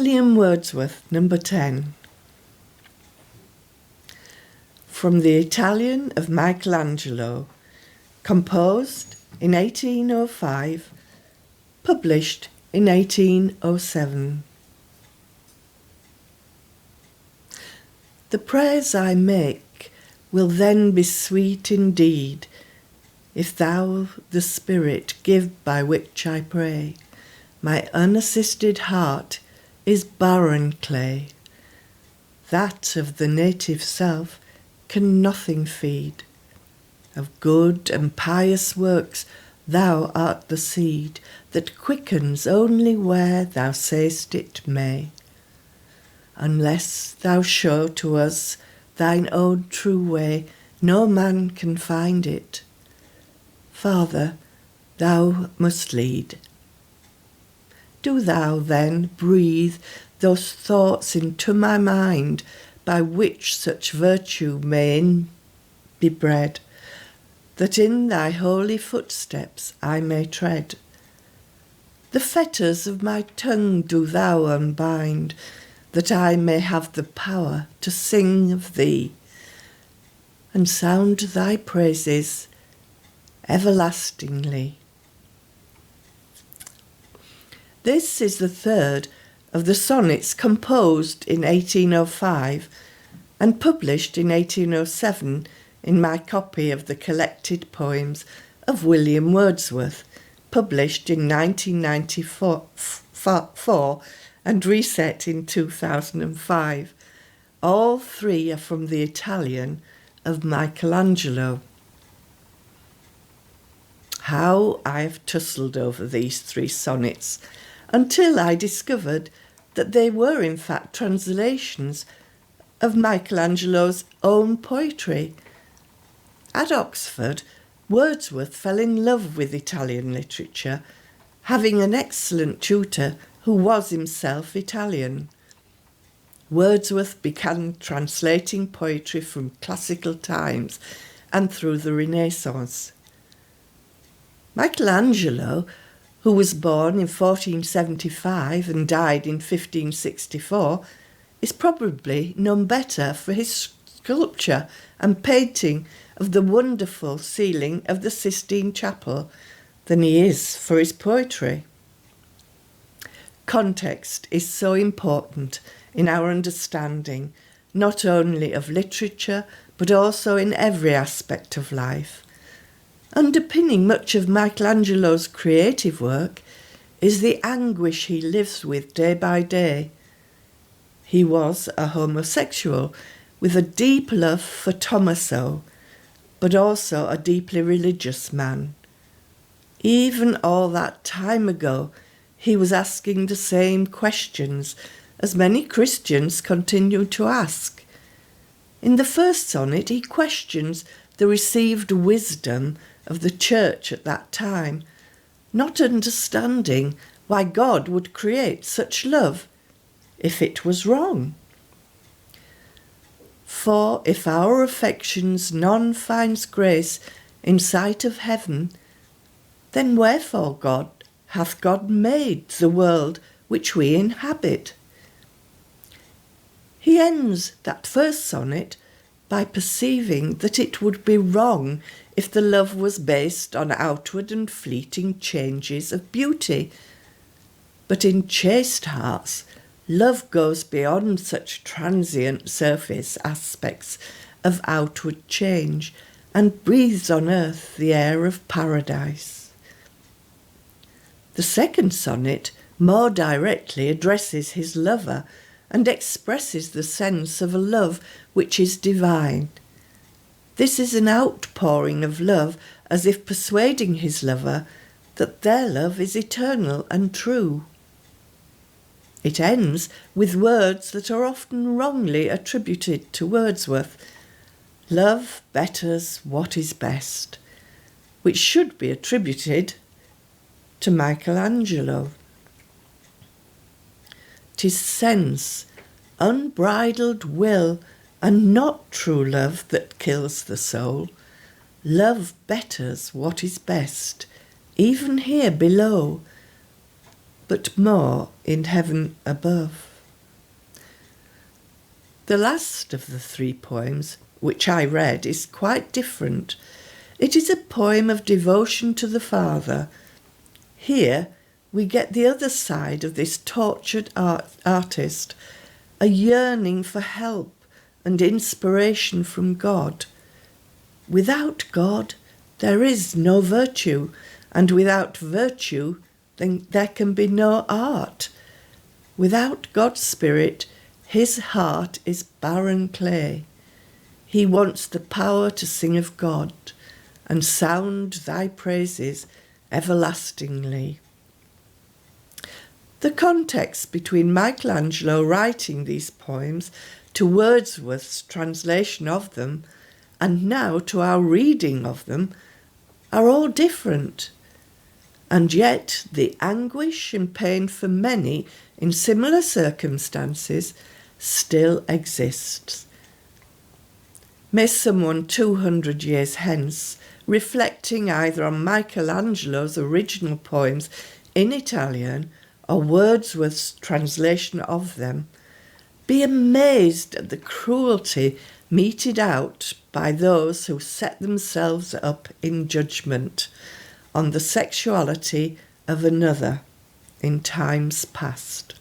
William Wordsworth, number 10. From the Italian of Michelangelo, composed in 1805, published in 1807. The prayers I make will then be sweet indeed, if thou the Spirit give by which I pray. My unassisted heart is barren clay, that of the native self can nothing feed. Of good and pious works thou art the seed, that quickens only where thou say'st it may. Unless thou show to us thine own true way, no man can find it. Father, thou must lead. Do thou then breathe those thoughts into my mind, by which such virtue may be bred, that in thy holy footsteps I may tread. The fetters of my tongue do thou unbind, that I may have the power to sing of thee, and sound thy praises everlastingly. This is the third of the sonnets composed in 1805 and published in 1807 in my copy of the collected poems of William Wordsworth, published in 1994 and reset in 2005. All three are from the Italian of Michelangelo. How I've tussled over these three sonnets, until I discovered that they were in fact translations of Michelangelo's own poetry. At Oxford, Wordsworth fell in love with Italian literature, having an excellent tutor who was himself Italian. Wordsworth began translating poetry from classical times and through the Renaissance. Michelangelo, who was born in 1475 and died in 1564, is probably known better for his sculpture and painting of the wonderful ceiling of the Sistine Chapel than he is for his poetry. Context is so important in our understanding, not only of literature, but also in every aspect of life. Underpinning much of Michelangelo's creative work is the anguish he lives with day by day. He was a homosexual with a deep love for Tommaso, but also a deeply religious man. Even all that time ago, he was asking the same questions as many Christians continue to ask. In the first sonnet, he questions the received wisdom of the church at that time, not understanding why God would create such love if it was wrong. For if our affections none finds grace in sight of heaven, then wherefore hath God made the world which we inhabit? He ends that first sonnet by perceiving that it would be wrong if the love was based on outward and fleeting changes of beauty. But in chaste hearts, love goes beyond such transient surface aspects of outward change and breathes on earth the air of paradise. The second sonnet more directly addresses his lover and expresses the sense of a love which is divine. This is an outpouring of love, as if persuading his lover that their love is eternal and true. It ends with words that are often wrongly attributed to Wordsworth. Love betters what is best, which should be attributed to Michelangelo. 'Tis sense, unbridled will, and not true love that kills the soul. Love betters what is best, even here below, but more in heaven above. The last of the 3 poems, which I read, is quite different. It is a poem of devotion to the Father. Here we get the other side of this tortured artist, a yearning for help and inspiration from God. Without God, there is no virtue, and without virtue, then there can be no art. Without God's Spirit, his heart is barren clay. He wants the power to sing of God and sound thy praises everlastingly. The context between Michelangelo writing these poems to Wordsworth's translation of them and now to our reading of them are all different. And yet the anguish and pain for many in similar circumstances still exists. May someone 200 years hence, reflecting either on Michelangelo's original poems in Italian or Wordsworth's translation of them, be amazed at the cruelty meted out by those who set themselves up in judgment on the sexuality of another in times past.